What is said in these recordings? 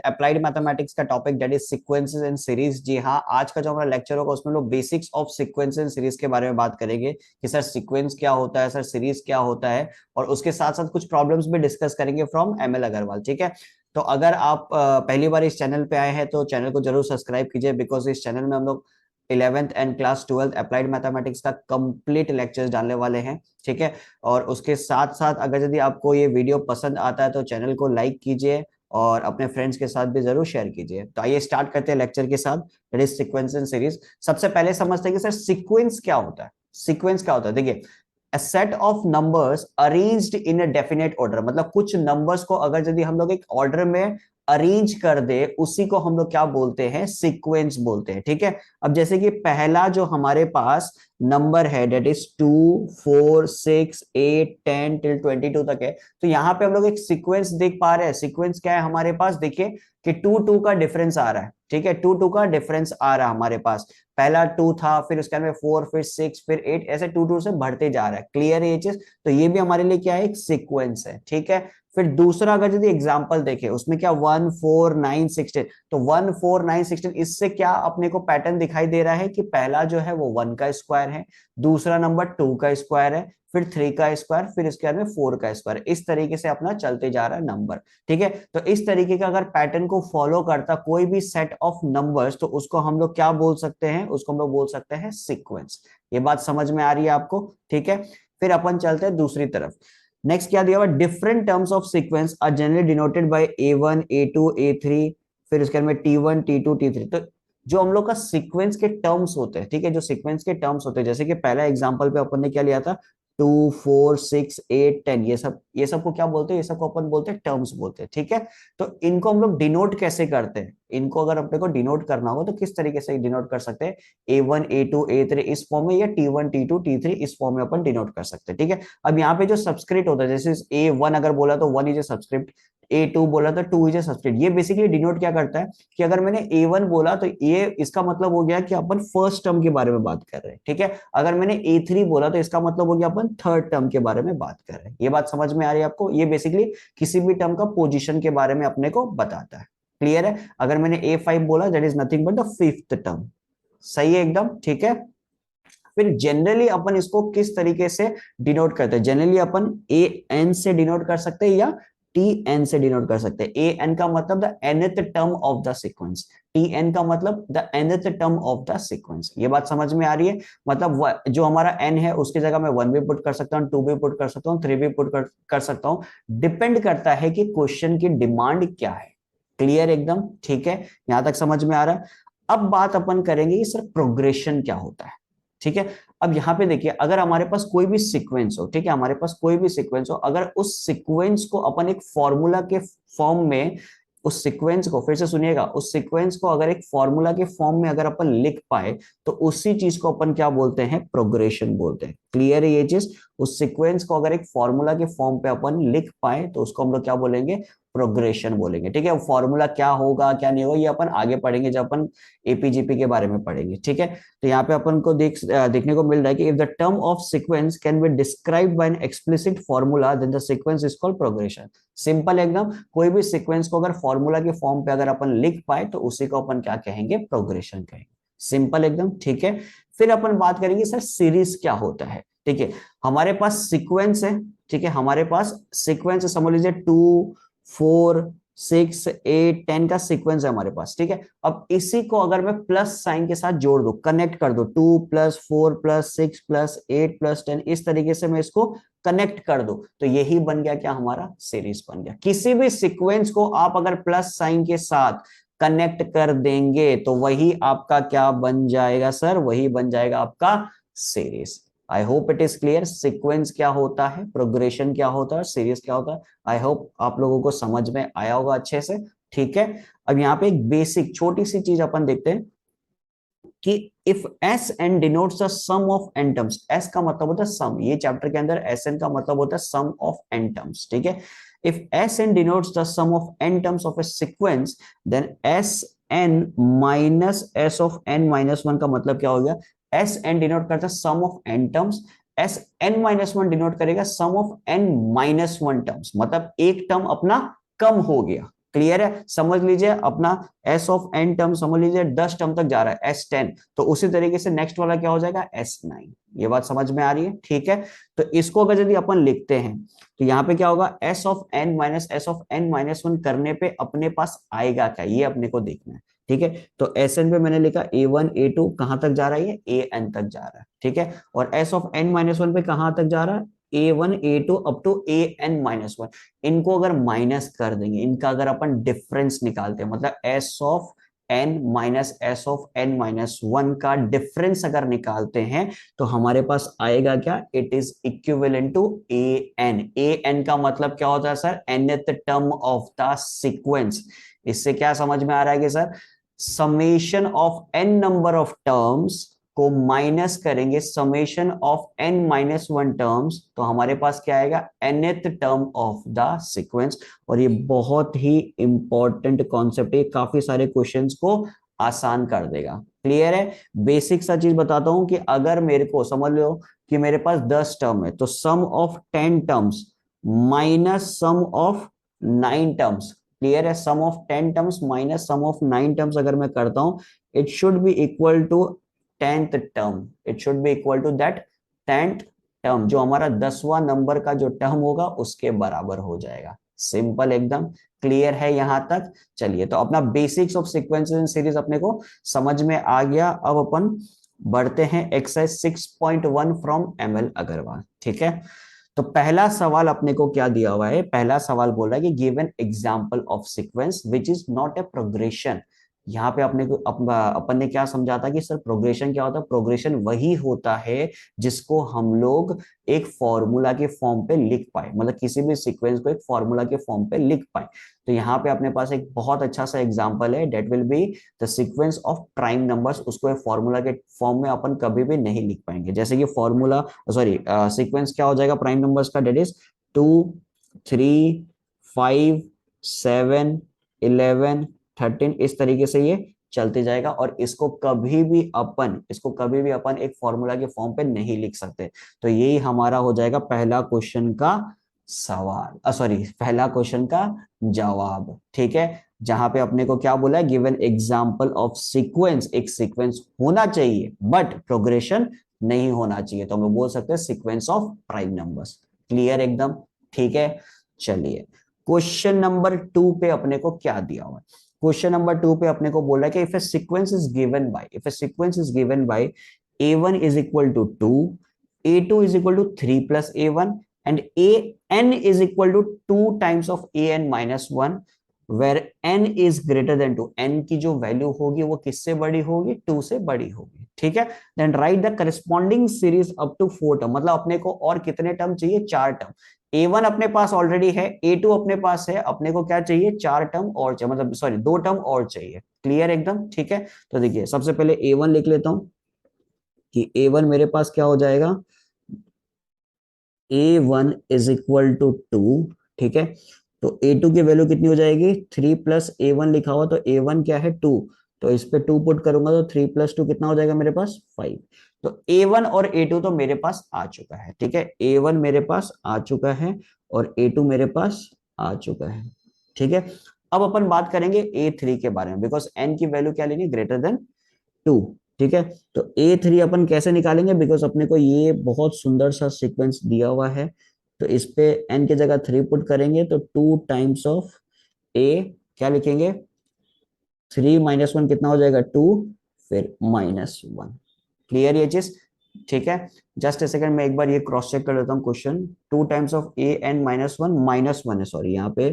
Applied mathematics का topic that is sequences and series. जी हाँ, आज का जो हमारा लेक्चर होगा उसमें लोग basics of sequence and series के बारे में बात करेंगे कि सर सीक्वेंस क्या होता है, सर सीरीज क्या होता है, और उसके साथ साथ कुछ प्रॉब्लम्स भी डिस्कस करेंगे फ्रॉम एमएल अग्रवाल। ठीक है, तो अगर आप पहली बार इस चैनल पे आए हैं तो चैनल को जरूर सब्सक्राइब कीजिए, बिकॉज इस चैनल में हम लोग 11th and class 12th applied mathematics का कंप्लीट लेक्चर्स डालने वाले हैं। ठीक है, और उसके साथ साथ अगर यदि आपको ये वीडियो पसंद आता है तो चैनल को लाइक कीजिए और अपने फ्रेंड्स के साथ भी जरूर शेयर कीजिए। तो आइए स्टार्ट करते हैं लेक्चर के साथ, that is sequence and series. सबसे पहले समझते हैं कि सर सीक्वेंस क्या होता है। सीक्वेंस क्या होता है, देखिए, a set of numbers arranged in a definite order, मतलब कुछ नंबर्स को अगर यदि हम लोग एक ऑर्डर में अरेंज कर दे उसी को हम लोग क्या बोलते हैं, सीक्वेंस बोलते हैं। ठीक है, अब जैसे कि पहला जो हमारे पास नंबर है डेट इज 2 4 6 8 10 टिल 22 तक है, तो यहाँ पे हम लोग एक सीक्वेंस देख पा रहे हैं। सीक्वेंस क्या है हमारे पास, देखिए कि 2 2 का डिफरेंस आ रहा है। ठीक है, 2 2 का डिफरेंस आ रहा है हमारे पास। पहला 2 था, फिर उसके बाद में 4, फिर 6, फिर 8, ऐसे 2 2 से बढ़ते जा रहा है। क्लियर है ये चीज, तो ये भी हमारे लिए क्या है, एक सीक्वेंस है। ठीक है, फिर दूसरा अगर यदि एग्जांपल देखें उसमें क्या 1 4 9 16, तो 1 4 9 16 इससे क्या अपने को पैटर्न दिखाई दे रहा है कि पहला जो है वो 1 का स्क्वायर है, दूसरा नंबर 2 का स्क्वायर है, फिर 3 का स्क्वायर, फिर इसके बाद में 4 का स्क्वायर। इस तरीके से अपना चलते जा रहा है नंबर। ठीक है, तो इस तरीके का अगर पैटर्न को फॉलो करता कोई भी सेट ऑफ नंबर्स तो उसको हम लोग क्या बोल सकते हैं, उसको हम लोग बोल सकते हैं सीक्वेंस। ये बात समझ में आ रही है आपको। ठीक है, फिर अपन चलते हैं दूसरी तरफ। नेक्स्ट क्या दिया हुआ, different terms of sequence are generally denoted by A1 A2 A3, फिर उसके बाद में T1 T2 T3। तो जो हम लोग का सीक्वेंस के टर्म्स होते हैं, ठीक है, जो सीक्वेंस के टर्म्स होते हैं, जैसे कि पहला एग्जांपल पे अपन ने क्या लिया था, 2 4 6 8 10, ये सब को क्या बोलते हैं, ये सब को अपन बोलते हैं टर्म्स बोलते हैं। ठीक है, तो इनको हम लोग डिनोट कैसे करते हैं, इनको अगर अपने को डिनोट करना हो तो किस तरीके से डिनोट कर सकते हैं, A1 A2 A3 इस फॉर्म में, या T1 T2 T3 इस फॉर्म में अपन डिनोट कर सकते हैं। ठीक है, अब यहाँ पे जो सब्सक्रिप्ट होता है, जैसे A1 अगर बोला तो 1 इज ए सब्सक्रिप्ट, A2 बोला तो 2 इज ए सब्सक्रिप्ट। ये बेसिकली डिनोट क्या करता है कि अगर मैंने A1 बोला तो ये इसका मतलब हो गया कि अपन फर्स्ट टर्म के बारे में बात कर रहे हैं। ठीक है, अगर मैंने A3 बोला तो इसका मतलब हो गया अपन थर्ड टर्म के बारे में बात कर रहे हैं। ये बात समझ में आ रही है आपको, ये बेसिकली किसी भी टर्म का पोजीशन के बारे में अपने को बताता है। क्लियर है, अगर मैंने A5 बोला that is nothing but the fifth term. सही है एकदम। ठीक है, फिर जनरली अपन इसको किस तरीके से डिनोट करते हैं, जनरली अपन ए एन से डिनोट कर सकते हैं या टी एन से डिनोट कर सकते हैं। ए एन का मतलब the nth term of the sequence, t n का मतलब the nth term of the sequence. ये बात समझ में आ रही है, मतलब जो हमारा एन है उसकी जगह मैं 1 भी पुट कर सकता हूँ, 2 भी पुट कर सकता हूँ, 3 भी पुट कर सकता हूँ। डिपेंड करता है कि क्वेश्चन की डिमांड क्या है। क्लियर एकदम। ठीक है, यहां तक समझ में आ रहा है। अब बात अपन करेंगे कि सर प्रोग्रेशन क्या होता है। ठीक है, अब यहां पे देखिए, अगर हमारे पास कोई भी सीक्वेंस हो, ठीक है, हमारे पास कोई भी सीक्वेंस हो, अगर उस सीक्वेंस को अपन एक फॉर्मूला के फॉर्म में, उस सीक्वेंस को फिर से सुनिएगा, उस सीक्वेंस को अगर एक फॉर्मूला के फॉर्म में अगर अपन लिख पाए तो उसी चीज को अपन क्या बोलते हैं, प्रोग्रेशन बोलते हैं। क्लियर है ये चीज, उस सीक्वेंस को अगर एक फॉर्मूला के फॉर्म पे अपन लिख पाए तो उसको हम लोग क्या बोलेंगे, प्रोग्रेशन बोलेंगे। ठीक है, फॉर्मूला क्या होगा क्या नहीं होगा ये अपन आगे पढ़ेंगे जब अपन एपीजीपी के बारे में पढ़ेंगे। ठीक है, तो यहाँ पे अपन को देखने को मिल रहा है कि if the term of sequence can be described by an explicit formula then the sequence is called progression. Simple एकदम, कोई भी सीक्वेंस को अगर फॉर्मूला के फॉर्म पे अगर अपन लिख पाए तो उसी को अपन क्या कहेंगे, प्रोग्रेशन कहेंगे। सिंपल एकदम। ठीक है, फिर अपन बात करेंगे सर सीरीज क्या होता है। ठीक है, हमारे पास सीक्वेंस है, ठीक है, हमारे पास सीक्वेंस समझ लीजिए 2 4 6 8 10 का सीक्वेंस है हमारे पास। ठीक है, अब इसी को अगर मैं प्लस साइन के साथ जोड़ दो, कनेक्ट कर दो, 2 प्लस 4 प्लस 6 प्लस 8 प्लस 10, इस तरीके से मैं इसको कनेक्ट कर दो तो यही बन गया क्या, हमारा सीरीज बन गया। किसी भी सीक्वेंस को आप अगर प्लस साइन के साथ कनेक्ट कर देंगे तो वही आपका क्या बन जाएगा सर, वही बन जाएगा आपका series. I hope it is clear, sequence क्या होता है, प्रोग्रेशन क्या होता है, सीरीज क्या होता है। आई होप आप लोगों को समझ में आया होगा अच्छे से। ठीक है, अब यहाँ पे एक बेसिक छोटी सी चीज अपन देखते हैं कि if s n denotes the sum of n terms, s का मतलब होता है सम, ये चैप्टर के अंदर एस एन का मतलब होता है सम ऑफ एन टर्म्स। ठीक है, if s n denotes the sum of n terms of a sequence then s n minus s of n minus one का मतलब क्या हो गया, एस एन डिनोट करता है sum of n terms, S n minus one denote करेगा sum of n minus one terms, मतलब एक टर्म अपना कम हो गया। क्लियर है? समझ लीजिए अपना एस ऑफ एन टर्म समझ लीजिए 10 टर्म तक जा रहा है S10, तो उसी तरीके से नेक्स्ट वाला क्या हो जाएगा S9। ये बात समझ में आ रही है? ठीक है, तो इसको अगर यदि अपन लिखते हैं तो यहाँ पे क्या होगा, s of n minus s of n minus one करने पे अपने पास आएगा क्या, ये अपने को देखना है। ठीक है, तो एस एन पे मैंने लिखा A1 A2 कहां तक जा रहा है, ये AN तक जा रहा है। ठीक है, और s of n minus one पे कहां तक जा रहा है, A1 A2 up to AN minus one. इनको अगर माइनस कर देंगे, इनका अगर अपन डिफरेंस निकालते हैं, मतलब s of n minus s of n minus one का डिफरेंस अगर निकालते हैं तो हमारे पास आएगा क्या, it is equivalent to AN। AN का मतलब क्या होता है sir, nth term of the sequence. इससे क्या समझ में आ रहा है कि sir summation of n number of terms को माइनस करेंगे summation of n minus one terms, तो हमारे पास क्या आएगा, nth term of the sequence. और ये बहुत ही इंपॉर्टेंट कॉन्सेप्ट है, काफी सारे क्वेश्चंस को आसान कर देगा। क्लियर है? बेसिक सा चीज बताता हूं कि अगर मेरे को समझ लो कि मेरे पास 10 टर्म है, तो sum of 10 terms minus sum of 9 terms. Clear है? Sum of 10 terms minus sum of 9 terms अगर मैं करता हूं, it should be equal to 10th term. It should be equal to that 10th term, जो हमारा 10वां number का जो term होगा उसके बराबर हो जाएगा। सिंपल एकदम। क्लियर है यहां तक? चलिए, तो अपना basics of sequences and series अपने को समझ में आ गया। अब अपन बढ़ते हैं एक्सरसाइज 6.1 फ्रॉम ML अग्रवाल। ठीक है, तो पहला सवाल अपने को क्या दिया हुआ है, पहला सवाल बोल रहा है कि give an example of sequence which is not a progression. यहाँ पे अपने को अपन ने क्या समझा था कि सर प्रोग्रेशन क्या होता है, प्रोग्रेशन वही होता है जिसको हम लोग एक फॉर्मूला के फॉर्म पे लिख पाए, मतलब किसी भी सीक्वेंस को एक फॉर्मूला के फॉर्म पे लिख पाए। तो यहाँ पे अपने पास एक बहुत अच्छा सा एग्जांपल है, that will be the sequence of prime numbers. उसको एक फॉर्मूला के फॉर्म में अपन कभी भी नहीं लिख पाएंगे। जैसे कि फॉर्मूला सॉरी सीक्वेंस क्या हो जाएगा प्राइम नंबर्स का, डेट इज 2 3 5 7 11 13, इस तरीके से ये चलते जाएगा। और इसको कभी भी अपन एक फॉर्मूला के फॉर्म पे नहीं लिख सकते। तो यही हमारा हो जाएगा पहला क्वेश्चन का सवाल, सॉरी पहला क्वेश्चन का जवाब। ठीक है, जहां पे अपने को क्या बोला है, गिवन एग्जांपल ऑफ सीक्वेंस, एक सीक्वेंस होना चाहिए बट प्रोग्रेशन नहीं होना चाहिए, तो हम बोल सकते हैं sequence of prime numbers. Clear एकदम? ठीक है, चलिए क्वेश्चन नंबर 2 पे अपने को क्या दिया हुआ है। क्वेश्चन नंबर 2 पे अपने को बोला है कि if A sequence is given by A1 is equal to 2, A2 is equal to 3 plus A1 and AN is equal to 2 times of AN minus 1 where n is greater than 2। n की जो value होगी वो किससे बड़ी होगी, 2 से बड़ी होगी। ठीक है, then write the corresponding series up to 4 term. मतलब अपने को और कितने टर्म चाहिए, 4 टर्म। A1 अपने पास ऑलरेडी है, A2 अपने पास है, अपने को क्या चाहिए, 4 टर्म और चाहिए, मतलब सॉरी 2 टर्म और चाहिए। क्लियर एकदम? ठीक है, तो देखिए सबसे पहले A1 लिख लेता हूं कि A1 मेरे पास क्या हो जाएगा, A1 इज इक्वल टू 2। ठीक है, तो A2 की वैल्यू कितनी हो जाएगी, 3 प्लस A1 लिखा हुआ, तो A1 क्या है 2, तो इस पे 2 पुट करूंगा तो 3 प्लस 2 कितना हो जाएगा मेरे पास 5। तो A1 और A2 तो मेरे पास आ चुका है। ठीक है, A1 मेरे पास आ चुका है और A2 मेरे पास आ चुका है। ठीक है, अब अपन बात करेंगे A3 के बारे में, बिकॉज n की वैल्यू क्या लेनी, ग्रेटर देन 2। ठीक है, तो A3 अपन कैसे निकालेंगे, बिकॉज अपने को ये बहुत सुंदर सा सीक्वेंस दिया हुआ है, तो इस पे n की जगह 3 पुट करेंगे तो 2 टाइम्स ऑफ A क्या लिखेंगे, 3 माइनस 1 कितना हो जाएगा 2, फिर -1। क्लियर ये चीज? ठीक है, जस्ट ए सेकंड मैं एक बार ये क्रॉस चेक कर लेता हूँ क्वेश्चन। 2 टाइम्स ऑफ AN -1 है, सॉरी यहाँ पे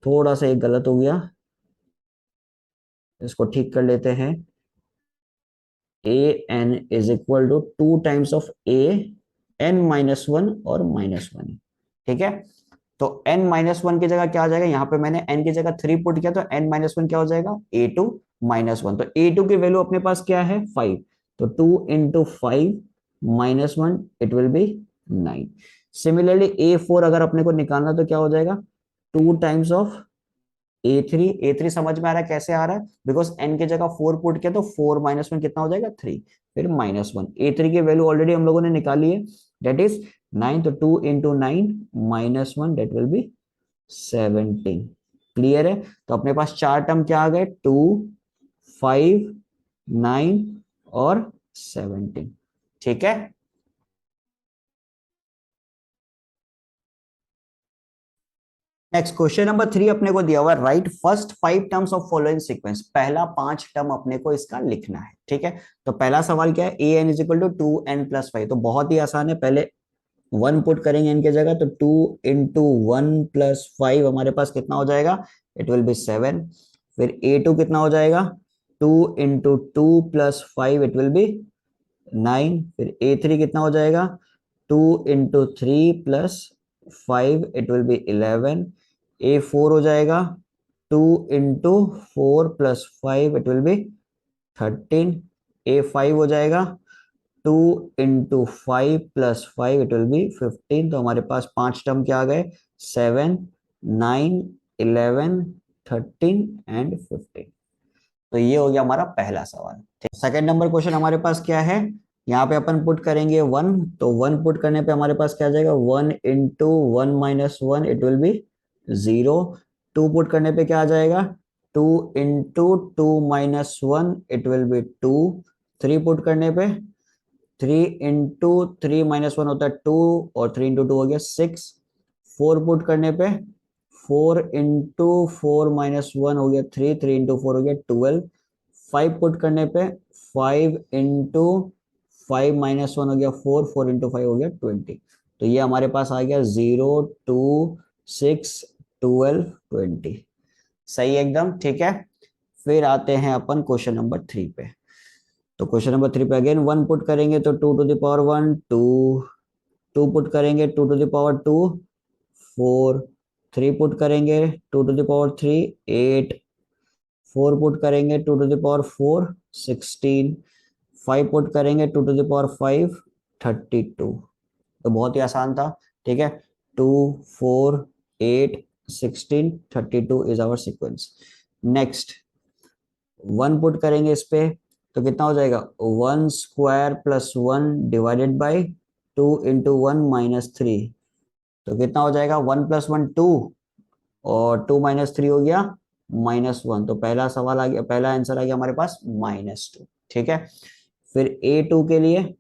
थोड़ा सा एक गलत हो गया, इसको ठीक कर लेते हैं। AN is equal to 2 times of AN-1 और -1। ठीक है, तो n-1 की जगह क्या आ जाएगा, यहाँ पे मैंने n की जगह 3 पुट किया तो n-1 क्या हो जाएगा, A2-1। तो A2 की वैल्यू अपने पास क्या है 5, तो 2 into 5 -1 it will B 9। Similarly A4 अगर अपने को निकालना तो क्या हो जाएगा, 2 टाइम्स ऑफ A3 समझ में आ रहा है कैसे आ रहा है, बिकॉज n की जगह 4 पुट किया तो 4 -1 कितना हो जाएगा 3, फिर -1। A3 की वैल्यू ऑलरेडी हम लोगों ने निकाली है, दैट इज 9, तो 2 into 9 -1 that will be 17। Clear है? तो अपने पास चार टर्म क्या आ गए, 2, 5, 9 और 17। ठीक है। नेक्स्ट क्वेश्चन नंबर 3 अपने को दिया हुआ है, right first 5 terms of following sequence. पहला 5 टर्म अपने को इसका लिखना है। ठीक है, तो पहला सवाल क्या है, a n is equal to 2n+5। तो बहुत ही आसान है, पहले 1 पुट करेंगे इनके जगह, तो 2 × 1 + 5 हमारे पास कितना हो जाएगा, इट विल बी 7। फिर a2 कितना हो जाएगा, 2 × 2 + 5 इट विल बी 9। फिर a3 कितना हो जाएगा, 2 × 3 + 5 इट विल बी 11। a4 हो जाएगा 2 × 4 + 5 इट विल बी 13। a5 हो जाएगा 2 × 5 + 5 इट विल बी 15। तो हमारे पास 5 टर्म क्या आ गए, 7, 9, 11, 13 एंड 15। तो ये हो गया हमारा पहला सवाल। सेकंड नंबर क्वेश्चन हमारे पास क्या है, यहाँ पे अपन पुट करेंगे 1। तो 1 पुट करने पे हमारे पास क्या आ जाएगा, 1 × 1 - 1 इट विल बी 0। 2 पुट करने पे क्या आ जाएगा, 2 × 2 - 1 इट विल बी 2। 3 पुट करने पे 3 × 3 - 1 होता है 2, और 3 × 2 हो गया 6। 4 पुट करने पे 4 × 4 - 1 हो गया 3, 3 × 4 हो गया 12। 5 पुट करने पे 5 × 5 - 1 हो गया 4, 4 × 5 हो गया 20। तो ये हमारे पास आ गया 0, 2, 6, 12, 20। सही एकदम। ठीक है, फिर आते हैं अपन क्वेश्चन नंबर 3 पे। तो क्वेश्चन नंबर 3 पे अगेन 1 पुट करेंगे तो 2 ⁻1 2। 2 पुट करेंगे 2 ⁻2 4। 3 पुट करेंगे 2 ⁻3 8। 4 पुट करेंगे 2 ⁻4 16। 5 पुट करेंगे 2 ⁻5 32। तो बहुत ही आसान था। ठीक है, 2, 4, 8, 16, 32 is our sequence. Next 1 put करेंगे इस पे, तो कितना हो जाएगा, 1² + 1 डिवाइडेड बाई 2 × 1 - 3। तो कितना हो जाएगा, 1 + 1 2, और 2 - 3 हो गया -1। तो पहला सवाल आ गया, पहला आंसर आ गया हमारे पास -2। ठीक है, फिर a2 के लिए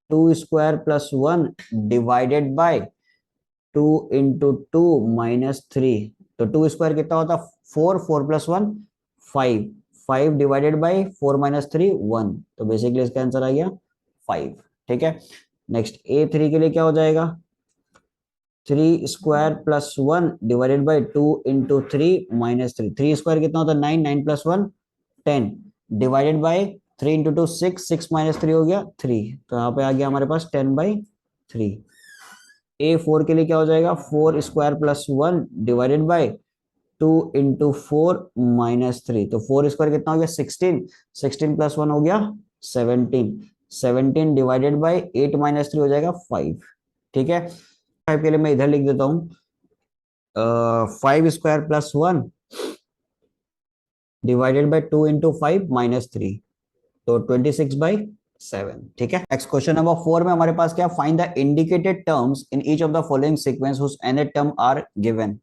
2² + 1 डिवाइडेड बाय 2 × 2 - 3। तो 2² कितना होता, 4, 4 + 1 5, 5 डिवाइडेड बाय 4 - 3 1। तो बेसिकली इसका आंसर आ गया 5। ठीक है, नेक्स्ट a3 के लिए क्या हो जाएगा, 3² + 1 डिवाइडेड बाय 2 × 3 - 3। 3² कितना होता है, 9, 9 + 1 10 डिवाइडेड बाय 3 × 2 6, 6 - 3 हो गया 3। तो यहाँ पे आ गया हमारे पास 10/3। a4 के लिए क्या हो जाएगा, 4² + 1 डिवाइडेड बाय 2 × 4 - 3। तो 4² कितना हो गया, 16, 16 + 1 हो गया 17, 17 डिवाइडेड बाय 8 - 3 हो जाएगा 5। ठीक है, 5 के लिए मैं इधर लिख देता हूँ, 5² + 1 डिवाइडेड बाय 2 × 5 - 3, तो 26/7। ठीक है, नेक्स्ट क्वेश्चन नंबर 4 में हमारे पास क्या, find the indicated terms in each of the following sequence whose nth term are given.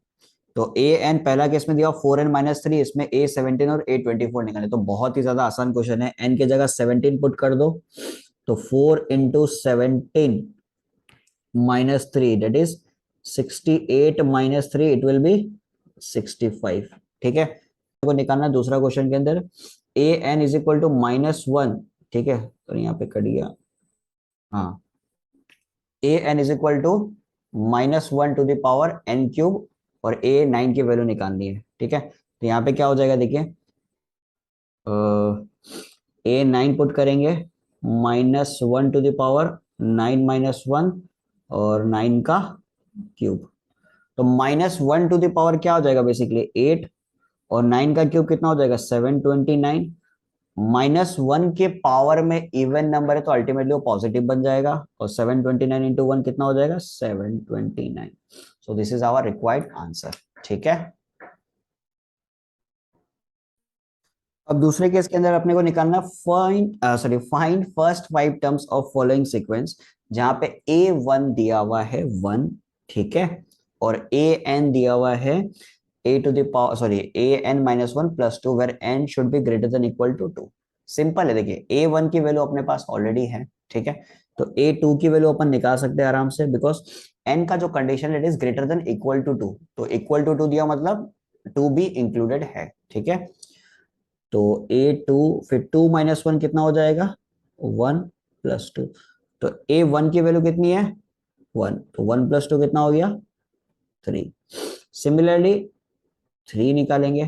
तो ए एन पहला केस में दिया 4n - 3, इसमें a 17 और a 24 निकाले। तो बहुत ही ज्यादा आसान क्वेश्चन है, n की जगह 17 पुट कर दो, तो 4 × 17 - 3 that is 68 - 3 it will be 65। ठीक है, को निकालना दूसरा क्वेश्चन के अंदर, a n is equal to -1। ठीक है, तो यहाँ पे कट गया, हाँ, a n is equal to -1⁻n³ और ए 9 की वैल्यू निकालनी है। ठीक है, तो यहाँ पे क्या हो जाएगा, देखिए ए 9 पुट करेंगे, -1⁻9 - 1 और 9 का क्यूब। तो -1 क्या हो जाएगा, बेसिकली 8, और 9 का क्यूब कितना हो जाएगा, 729। -1 के पावर में इवन नंबर है तो अल्टीमेटली वो पॉजिटिव बन जाएगा, और 729 × 1 कितना हो जाएगा, 729। So this is our required answer. ठीक है, अब दूसरे केस के अंदर अपने को निकालना find first 5 terms of following sequence, जहां पे a1 दिया हुआ है 1। ठीक है, और a n दिया हुआ है a to the power sorry an minus 1 plus 2 where n should be greater than equal to 2। Simple है, देखिए a1 की वैल्यू अपने पास ऑलरेडी है, ठीक है, तो a2 की वैल्यू अपन निकाल सकते हैं आराम से, बिकॉज n का जो condition it is greater than equal to 2, तो इक्वल टू 2 दिया मतलब 2 भी इंक्लूडेड है, ठीक है। तो a2 फिर 2 माइनस 1 कितना हो जाएगा 1 प्लस 2, तो a1 की वैल्यू कितनी है 1, तो 1 प्लस 2 कितना हो गया 3। सिमिलरली 3 निकालेंगे,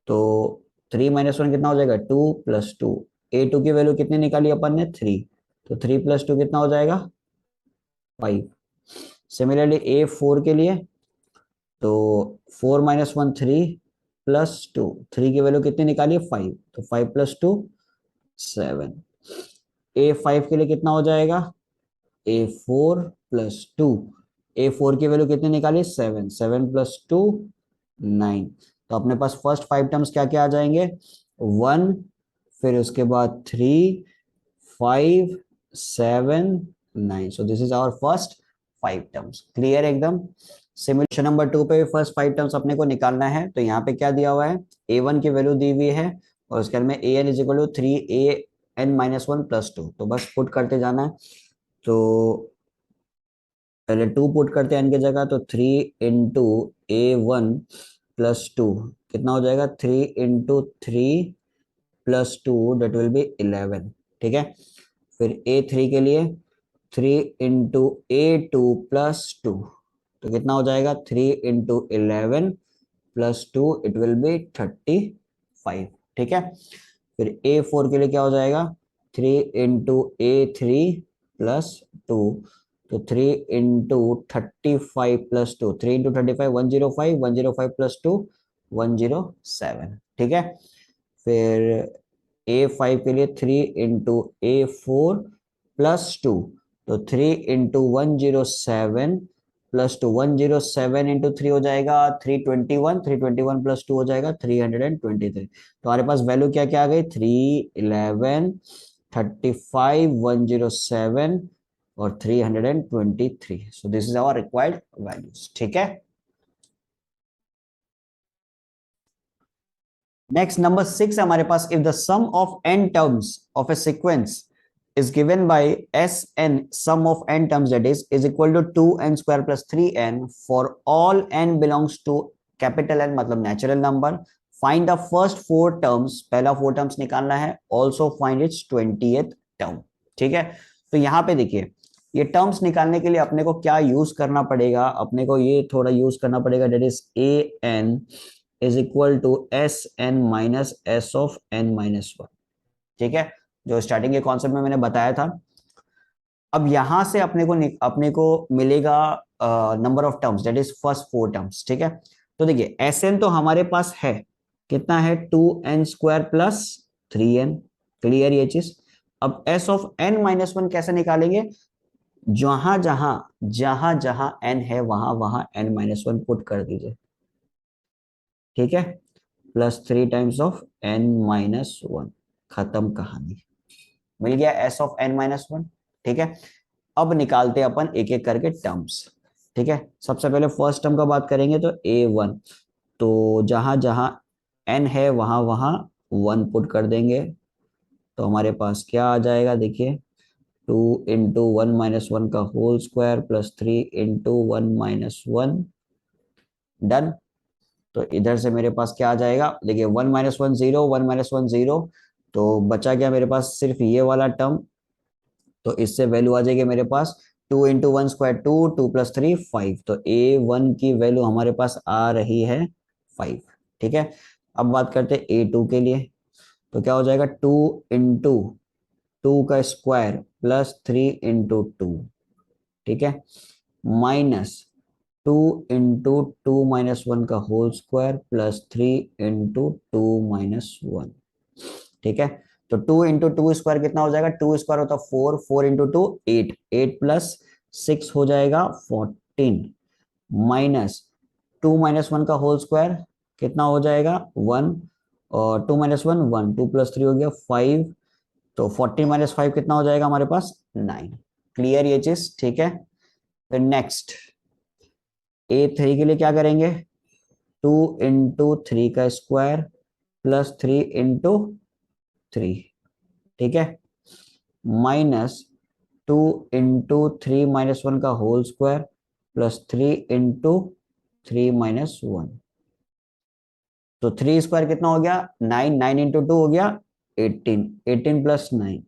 तो 3 माइनस 1 कितना हो जाएगा 2 प्लस 2, a2 की वैल्यू कितनी निकाली अपन ने 3, तो 3 प्लस 2 कितना हो जाएगा 5। सिमिलरली a4 के लिए, तो 4 माइनस 1 3 प्लस 2, 3 की वैल्यू कितनी निकाली 5, तो 5 प्लस 2 7। a5 के लिए कितना हो जाएगा a4 प्लस 2, a4 की वैल्यू कितनी निकाली 7, 7 प्लस 2 9। तो अपने पास फर्स्ट 5 टर्म्स क्या क्या आ जाएंगे 1, फिर उसके बाद 3 5 7 9। So this is our first 5 terms, clear एकदम। सिमुलेशन नंबर 2 पे फर्स्ट 5 टर्म्स अपने को निकालना है, तो यहाँ पे क्या दिया हुआ है a1 की वैल्यू दी हुई है और उसके बाद में an is equal to 3 an minus 1 plus 2, तो बस पुट करते जाना है। तो पहले 2 पुट करते हैं n की जगह, तो 3 इंटू a1 प्लस 2 कितना हो जाएगा 3 into 3 plus 2 that will be 11, ठीक है। फिर a3 के लिए 3 इंटू a2 प्लस 2, तो कितना हो जाएगा 3 into 11 plus 2 it will B 35, ठीक है। फिर a4 के लिए क्या हो जाएगा 3 इंटू a3 प्लस 2, तो 3 इंटू 35 प्लस 2, 3 इंटू 35 105, 105 प्लस 2 107, ठीक है। फिर a5 के लिए 3 इंटू a4 प्लस 2, तो 3 इंटू 107 प्लस 2, 107 इंटू 3 हो जाएगा 321, 321 प्लस 2 हो जाएगा 323। तो हमारे पास वैल्यू क्या क्या आ गई 311 35 107 और 323। So this is our required values, ठीक है। नेक्स्ट नंबर 6 हमारे पास, if the sum of n terms of a sequence is given by Sn, sum of n terms that is equal to 2n square plus 3n for all n belongs to capital N मतलब natural number, find the first 4 terms, पहला 4 terms निकालना है, also find its 20th term, ठीक है। तो यहाँ पे देखिए ये टर्म्स निकालने के लिए अपने को क्या यूज करना पड़ेगा, अपने को ये थोड़ा यूज करना पड़ेगा, that is an is equal to Sn minus s of n minus 1, ठीक है, जो स्टार्टिंग के कॉन्सेप्ट में मैंने बताया था। अब यहां से अपने को मिलेगा number of terms, that is first 4 terms, ठीक है। तो देखिए Sn तो हमारे पास है, कितना है 2n square plus 3n, clear ये चीज। अब s ऑफ n माइनस 1 कैसे निकालेंगे, जहां जहां जहां जहां n है वहां वहां n माइनस 1 पुट कर दीजिए, ठीक है, plus 3 times of n minus 1, खत्म कहानी, मिल गया s ऑफ n माइनस 1, ठीक है। अब निकालते हैं अपन एक एक करके टर्म्स, ठीक है। सबसे पहले फर्स्ट टर्म का बात करेंगे, तो a1, तो जहां जहां n है वहां वहां 1 पुट कर देंगे, तो हमारे पास क्या आ जाएगा देखिए 2 इंटू 1 माइनस 1 का whole square plus 3 into 1 minus 1, done. तो इधर से मेरे पास क्या आ जाएगा देखिए 1 माइनस 1 0, 1 माइनस 1 0, तो बचा क्या मेरे पास सिर्फ ये वाला टर्म, तो इससे वैल्यू आ जाएगी मेरे पास 2 इंटू 1 स्क्वायर 2, 2 प्लस 3 5, तो a1 की वैल्यू हमारे पास आ रही है 5, ठीक है। अब बात करते हैं a2 के लिए, तो क्या हो जाएगा 2 इंटू 2 का स्क्वायर प्लस 3 इंटू 2, ठीक है, माइनस 2 इंटू 2 माइनस 1 का whole square plus 3 into 2 minus 1, ठीक है। तो 2 इंटू 2 स्क्वायर कितना हो जाएगा, 2 स्क्वायर होता 4, 4 इंटू 2 8, 8 प्लस 6 हो जाएगा 14, माइनस 2 माइनस 1 का होल स्क्वायर कितना हो जाएगा 1, और 2 माइनस 1 1, 2 प्लस 3 हो गया 5, तो 14 माइनस 5 कितना हो जाएगा हमारे पास 9, क्लियर ये चीज, ठीक है। फिर नेक्स्ट a3 के लिए क्या करेंगे, 2 × 3 का स्क्वायर प्लस 3 × 3, ठीक है, माइनस 2 × 3 - 1 का होल स्क्वायर प्लस 3 × 3 - 1। तो 3 स्क्वायर कितना हो गया 9, 9 × 2 हो गया 18, 18 + 9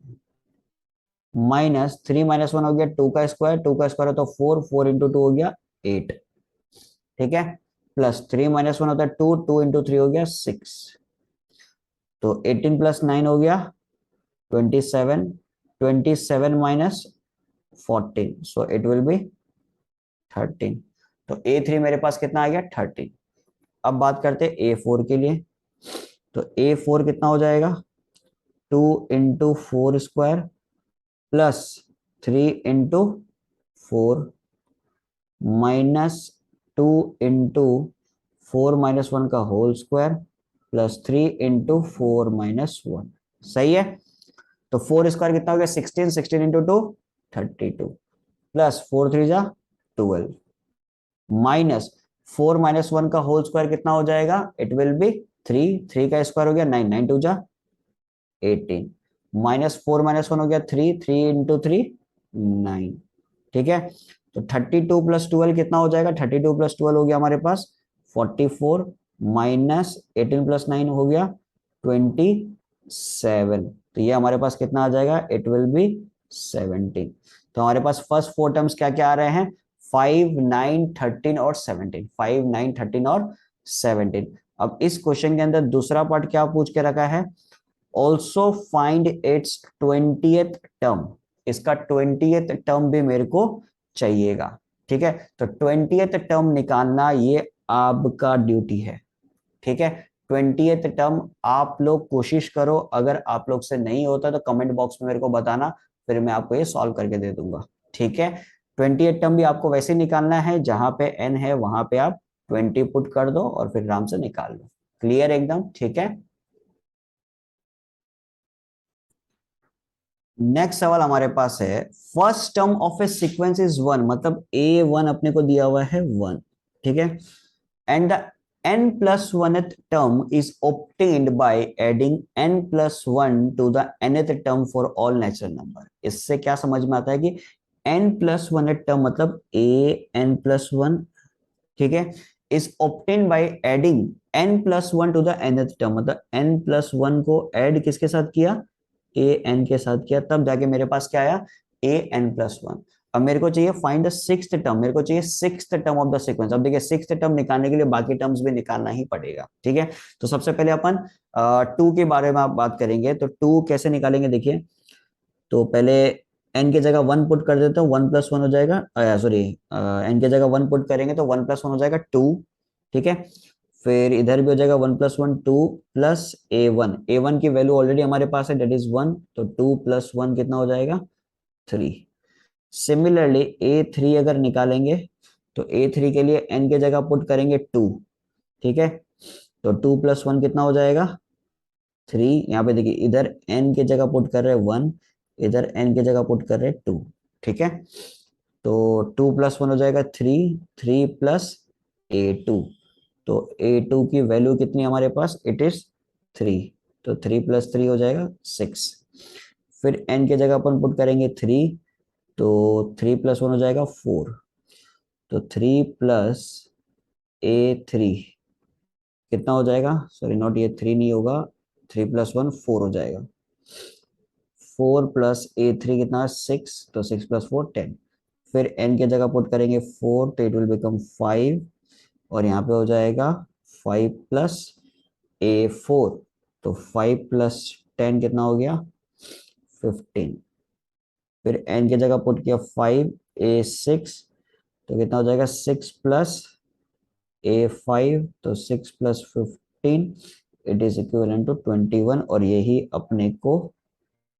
माइनस 3 - 1 हो गया 2 का स्क्वायर, 2 का स्क्वायर हो तो 4, 4 × 2 हो गया 8, ठीक है, प्लस 3 - 1 होता है 2, 2 × 3 हो गया 6, तो 18 + 9 हो गया 27, 27 - 14, सो इट विल बी 13। तो A3 मेरे पास कितना आ गया 13। अब बात करते हैं A4 के लिए। तो A4 कितना हो जाएगा 2 × 4 स्क्वायर प्लस 3 × 4 माइनस 2 × 4 - 1 का होल स्क्वायर प्लस 3 × 4 - 1। सही है। तो 4 स्क्वायर कितना हो गया 16, 16 × 2 32 प्लस 4 3 जा 12 माइनस 4 - 1 का होल स्क्वायर कितना हो जाएगा इट विल बी 3, 3 का स्क्वायर हो गया 9, 9 2 जा 18 माइनस 4 - 1 हो गया 3, 3 × 3 9, ठीक है। तो 32 + 12 कितना हो जाएगा 32 + 12 हो गया हमारे पास 44 माइनस 18 + 9 हो गया 27। तो ये हमारे पास कितना आ जाएगा इट विल बी 17। तो हमारे पास फर्स्ट 4 टर्म्स क्या क्या आ रहे हैं 5, 9, 13 और 17, 5, 9, 13 और 17। अब इस क्वेश्चन के अंदर दूसरा पार्ट क्या पूछ के रखा है also find its 20th term. इसका 20th टर्म भी मेरे को चाहिएगा, ठीक है। तो 20th टर्म निकालना ये आपका ड्यूटी है, ठीक है। 20th टर्म आप लोग कोशिश करो, अगर आप लोग से नहीं होता तो कमेंट बॉक्स में मेरे को बताना, फिर मैं आपको ये सॉल्व करके दे दूंगा, ठीक है। 20th टर्म भी आपको वैसे निकालना है, जहां पे n है वहां पे आप 20 पुट कर दो और फिर आराम से निकाल लो। क्लियर एकदम, ठीक है। नेक्स्ट सवाल हमारे पास है first term of a sequence is 1, मतलब A1 अपने को दिया हुआ है 1, ठीक है, and the n+1th term is obtained by adding n+1 to the nth term for all natural number. इससे क्या समझ में आता है कि n+1th टर्म मतलब an+1, ठीक है, is obtained by adding n+1 to the nth term, मतलब n+1 को ऐड किसके साथ किया ए एन के साथ किया, तब जाके मेरे पास क्या आया an+1। अब मेरे को चाहिए फाइंड द सिक्स्थ टर्म, मेरे को चाहिए sixth term of the sequence. अब देखिए सिक्स्थ टर्म निकालने के लिए बाकी टर्म्स भी निकालना ही पड़ेगा, ठीक है। तो सबसे पहले अपन 2 के बारे में आप बात करेंगे, तो 2 कैसे निकालेंगे देखिए। तो पहले n की जगह 1 पुट कर देता हूँ, 1+1 हो जाएगा, सॉरी n की जगह 1 पुट करेंगे तो 1+1 हो जाएगा 2, ठीक है। फिर इधर भी हो जाएगा 1+1 2 प्लस A1 की वैल्यू ऑलरेडी हमारे पास है दैट इज 1, तो 2 + 1 कितना हो जाएगा 3। सिमिलरली A3 अगर निकालेंगे तो A3 के लिए n के जगह पुट करेंगे 2, ठीक है, तो 2 + 1 कितना हो जाएगा 3। यहाँ पे देखिए इधर n की जगह पुट कर रहे हैं 1, इधर n की जगह पुट कर रहे हैं 2, ठीक है। तो 2 + 1 हो जाएगा 3, 3 प्लस A2, तो A2 की वैल्यू कितनी हमारे पास इट इज 3, तो 3 + 3 हो जाएगा 6। फिर n की जगह अपन पुट करेंगे 3, तो 3 + 1 हो जाएगा 4, तो 3 प्लस A3 कितना हो जाएगा, सॉरी नॉट, ये 3 नहीं होगा, 3 + 1 4 हो जाएगा, 4 प्लस A3 कितना 6, तो 6 + 4 10। फिर n की जगह पुट करेंगे 4, तो इट विल बिकम 5, और यहाँ पे हो जाएगा 5 प्लस A4, तो 5 + 10 कितना हो गया 15। फिर n की जगह पुट किया 5 A6, तो कितना हो जाएगा 6 प्लस A5, तो 6 + 15 इट इज इक्विवेलेंट टू 21, और यही अपने को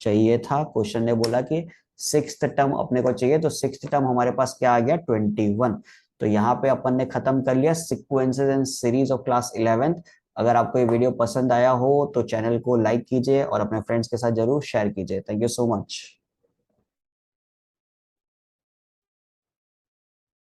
चाहिए था। क्वेश्चन ने बोला कि सिक्स्थ टर्म अपने को चाहिए, तो सिक्स्थ टर्म हमारे पास क्या आ गया 21। तो यहाँ पे अपन ने खत्म कर लिया sequences and series of class 11th। अगर आपको ये वीडियो पसंद आया हो तो चैनल को लाइक कीजिए और अपने फ्रेंड्स के साथ जरूर शेयर कीजिए। Thank you so much.